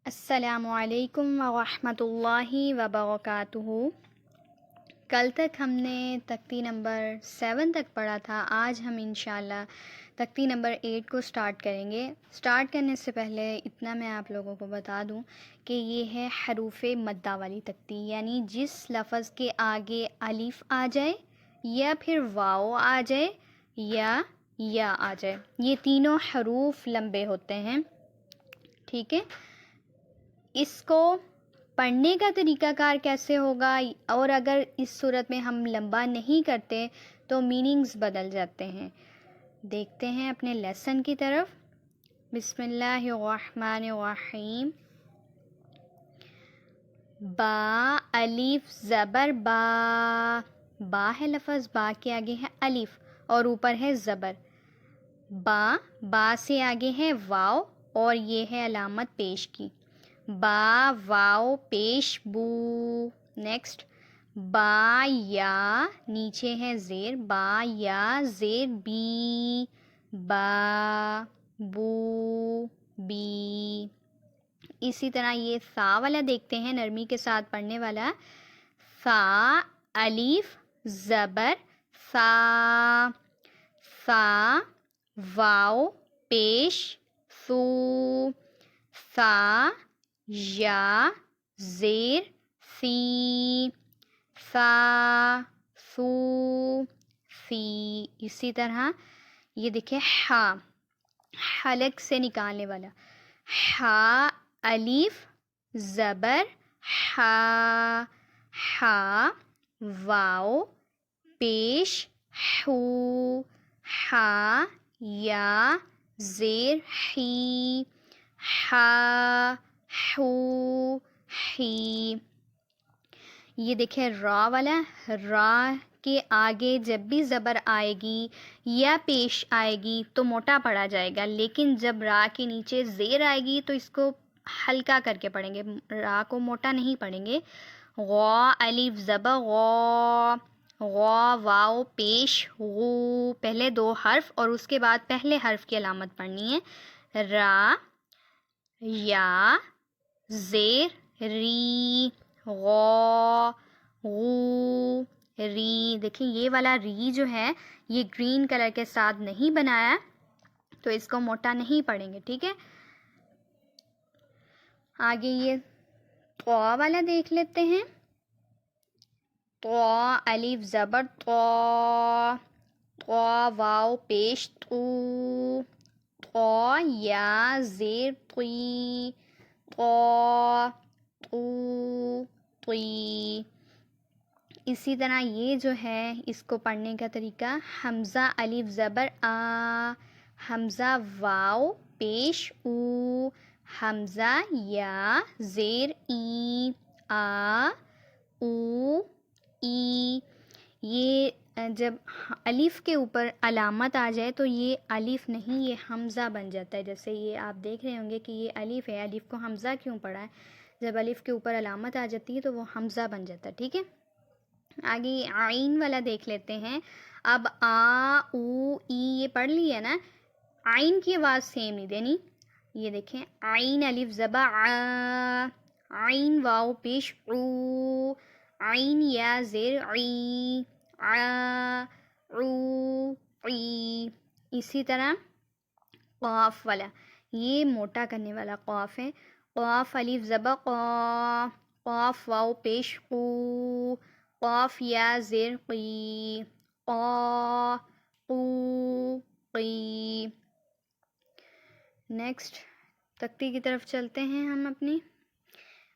السلام علیکم ورحمۃ اللہ وبرکاتہ۔ کل تک ہم نے تختی نمبر 7 تک پڑھا تھا۔ آج ہم انشاءاللہ تختی نمبر 8 کو سٹارٹ کریں گے۔ سٹارٹ کرنے سے پہلے اتنا میں آپ لوگوں کو بتا دوں کہ یہ ہے حروف مدہ والی تختی، یعنی جس لفظ کے آگے الف آ جائے یا پھر واو آ جائے یا آ جائے، یہ تینوں حروف لمبے ہوتے ہیں، ٹھیک ہے۔ اس کو پڑھنے کا طریقہ کار کیسے ہوگا، اور اگر اس صورت میں ہم لمبا نہیں کرتے تو میننگز بدل جاتے ہیں۔ دیکھتے ہیں اپنے لیسن کی طرف۔ بسم اللہ الرحمن الرحیم۔ با الف زبر با، با ہے لفظ، با کے آگے ہے الف اور اوپر ہے زبر۔ با سے آگے ہے واو اور یہ ہے علامت پیش کی، با واو پیش بو۔ نیکسٹ با یا، نیچے ہے زیر، با یا زیر بی، با بو بی۔ اسی طرح یہ سا والا دیکھتے ہیں، نرمی کے ساتھ پڑھنے والا۔ سا الف زبر سا، سا واو پیش سو، سا یا زیر سی، سا سو سی۔ اسی طرح یہ دیکھیں ہا، حلق سے نکالنے والا، ہا الف زبر ہا، ہا واو پیش ہو، ہا یا زیر ہی، ہا ہو ہی۔ یہ دیکھیں را والا، را کے آگے جب بھی زبر آئے گی یا پیش آئے گی تو موٹا پڑھا جائے گا، لیکن جب را کے نیچے زیر آئے گی تو اس کو ہلکا کر کے پڑھیں گے، را کو موٹا نہیں پڑھیں گے۔ غا الف زبر غا، غا واو پیش غو، پہلے دو حرف اور اس کے بعد پہلے حرف کی علامت پڑھنی ہے۔ را یا زیر ری، غا غو ری۔ دیکھیں یہ والا ری جو ہے یہ گرین کلر کے ساتھ نہیں بنایا تو اس کو موٹا نہیں پڑھیں گے، ٹھیک ہے۔ آگے یہ طا والا دیکھ لیتے ہیں۔ طا الف زبر طا، طا واو پیش تو، طا یا زیر طی، طا تو طی۔ اسی طرح یہ جو ہے اس کو پڑھنے کا طریقہ، حمزہ الف زبر آ، حمزہ واو پیش او، حمزہ یا زیر ای، آ او ای۔ یہ جب الف کے اوپر علامت آ جائے تو یہ الف نہیں، یہ حمزہ بن جاتا ہے۔ جیسے یہ آپ دیکھ رہے ہوں گے کہ یہ الف ہے، الف کو حمزہ کیوں پڑھا ہے؟ جب الف کے اوپر علامت آ جاتی ہے تو وہ حمزہ بن جاتا ہے، ٹھیک ہے۔ آگے عین والا دیکھ لیتے ہیں۔ اب آ او ای یہ پڑھ لی ہے نا، عین کی آواز سیم نہیں دینی۔ یہ دیکھیں عین الف زبر آ، عین واو پیش او، عین یا زیر عی، آ او عی۔ اسی طرح قاف والا، یہ موٹا کرنے والا قاف ہے۔ قاف الف زبر قا، قاف واو پیش قو، قاف یا زیر قی، قا قو قی۔ نیکسٹ تختی کی طرف چلتے ہیں ہم اپنی۔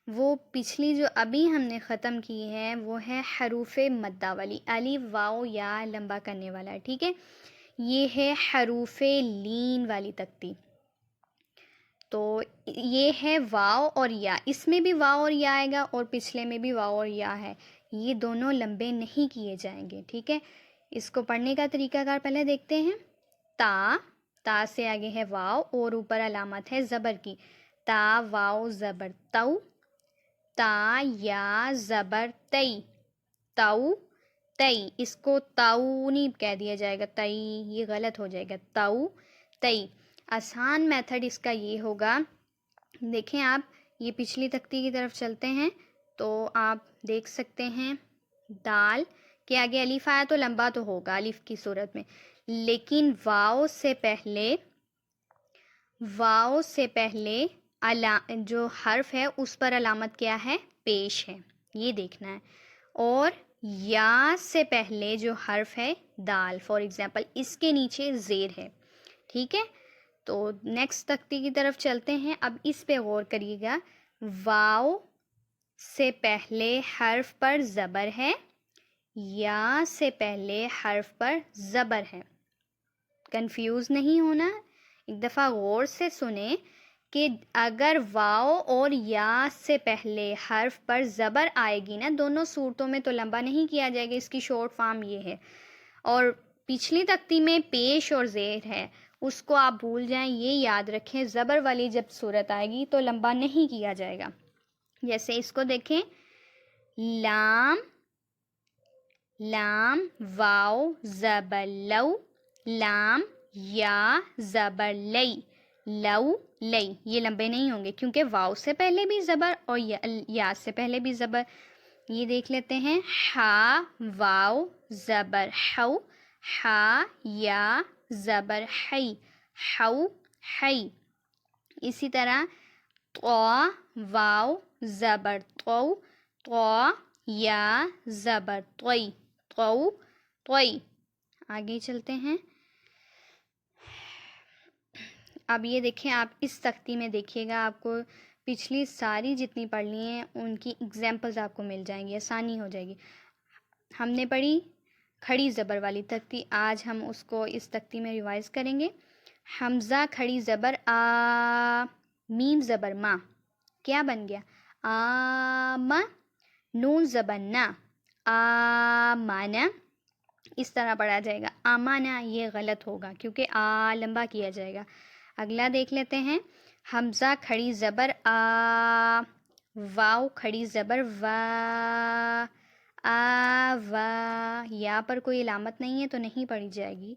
وہ پچھلی جو ابھی ہم نے ختم کی ہے وہ ہے حروف مدہ والی، الف واو یا لمبا کرنے والا، ٹھیک ہے۔ یہ ہے حروف لین والی تختی۔ تو یہ ہے واو اور یا، اس میں بھی واو اور یا آئے گا اور پچھلے میں بھی واو اور یا ہے، یہ دونوں لمبے نہیں کیے جائیں گے، ٹھیک ہے۔ اس کو پڑھنے کا طریقہ کار پہلے دیکھتے ہیں۔ تا، تا سے آگے ہے واو اور اوپر علامت ہے زبر کی، تا واو زبر تو، تا یا زبر تئی، تو تئی۔ اس کو تو نہیں کہہ دیا جائے گا تئی، یہ غلط ہو جائے گا، تو تئی۔ آسان میتھڈ اس کا یہ ہوگا، دیکھیں آپ یہ پچھلی تختی کی طرف چلتے ہیں تو آپ دیکھ سکتے ہیں دال کے آگے الف آیا تو لمبا تو ہوگا الف کی صورت میں، لیکن واؤ سے پہلے جو حرف ہے اس پر علامت کیا ہے؟ پیش ہے، یہ دیکھنا ہے. اور یا سے پہلے جو حرف ہے دال، فار ایگزامپل اس کے نیچے زیر ہے. ٹھیک ہے، تو نیکسٹ تختی کی طرف چلتے ہیں. اب اس پہ غور کریے گا. واؤ سے پہلے حرف پر زبر ہے، یا سے پہلے حرف پر زبر ہے. کنفیوز نہیں ہونا، ایک دفعہ غور سے سنیں کہ اگر واؤ اور یا سے پہلے حرف پر زبر آئے گی نا، دونوں صورتوں میں تو لمبا نہیں کیا جائے گا. اس کی شارٹ فارم یہ ہے. اور پچھلی تختی میں پیش اور زیر ہے، اس کو آپ بھول جائیں، یہ یاد رکھیں زبر والی جب صورت آئے گی تو لمبا نہیں کیا جائے گا. جیسے اس کو دیکھیں، لام واؤ زبر لو، لام یا زبر لئی، لو لئی. یہ لمبے نہیں ہوں گے کیونکہ واؤ سے پہلے بھی زبر اور یا سے پہلے بھی زبر. یہ دیکھ لیتے ہیں. ہا واؤ زبر ہو، ہا یا زبر ہئی، ہو ہئی. اسی طرح تو واؤ زبر تو، تو یا زبر توئی، تو توئی. آگے چلتے ہیں. اب یہ دیکھیں، آپ اس تختی میں دیکھیے گا، آپ کو پچھلی ساری جتنی پڑھ لی ہیں ان کی ایگزامپلز آپ کو مل جائیں گی، آسانی ہو جائے گی. ہم نے پڑھی کھڑی زبر والی تختی، آج ہم اس کو اس تختی میں ریوائز کریں گے. حمزہ کھڑی زبر آ، میم زبر ما، کیا بن گیا؟ آما. نون زبر نا، آمانا. اس طرح پڑھا جائے گا. آمانا یہ غلط ہوگا کیونکہ آ لمبا کیا جائے گا. اگلا دیکھ لیتے ہیں. حمزہ کھڑی زبر آ، واؤ کھڑی زبر وا، آ وا. یا پر کوئی علامت نہیں ہے تو نہیں پڑھی جائے گی.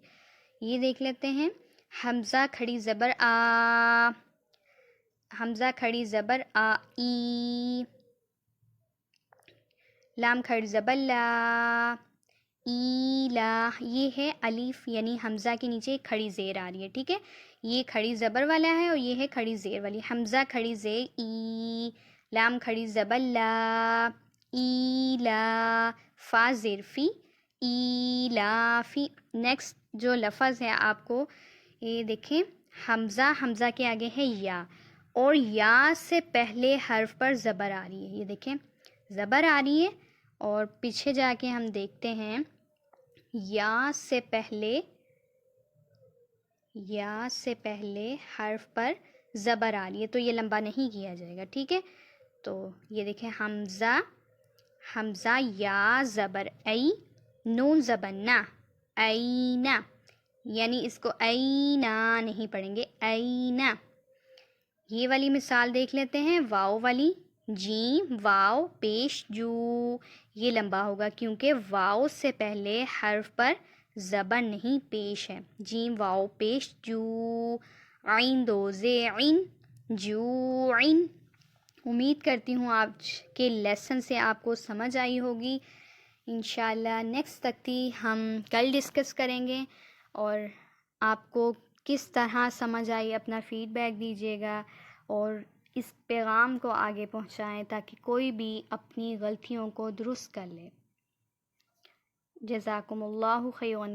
یہ دیکھ لیتے ہیں. حمزہ کھڑی زبر آ، حمزہ کھڑی زبر آ ای، لام کھڑی زبر لا، ای لا. یہ ہے الف، یعنی حمزہ کے نیچے ایک کھڑی زیر آ رہی ہے. ٹھیک ہے، یہ کھڑی زبر والا ہے اور یہ ہے کھڑی زیر والی. حمزہ کھڑی زیر ای، لام کھڑی زبر لا، ای لا. فا زیر فی، ای لا فی. نیکسٹ جو لفظ ہے آپ کو یہ دیکھیں. حمزہ کے آگے ہے یا، اور یا سے پہلے حرف پر زبر آ رہی ہے. یہ دیکھیں زبر آ رہی ہے اور پیچھے جا کے ہم دیکھتے ہیں یا سے پہلے حرف پر زبر آ رہی ہے تو یہ لمبا نہیں کیا جائے گا. ٹھیک ہے، تو یہ دیکھیں حمزہ یا زبر ای، نون زبر نا، اینا. یعنی اس کو اینا نہیں پڑھیں گے، اینا. یہ والی مثال دیکھ لیتے ہیں. واؤ والی، جیم واؤ پیش جو، یہ لمبا ہوگا کیونکہ واؤ سے پہلے حرف پر زبر نہیں پیش ہے. جیم واؤ پیش جو، عین دو زے عین، جو عین. امید کرتی ہوں آج کے لیسن سے آپ کو سمجھ آئی ہوگی. انشاءاللہ نیکسٹ تختی ہم کل ڈسکس کریں گے، اور آپ کو کس طرح سمجھ آئی اپنا فیڈ بیک دیجیے گا اور اس پیغام کو آگے پہنچائیں تاکہ کوئی بھی اپنی غلطیوں کو درست کر لے. جزاکم اللہ خیرا.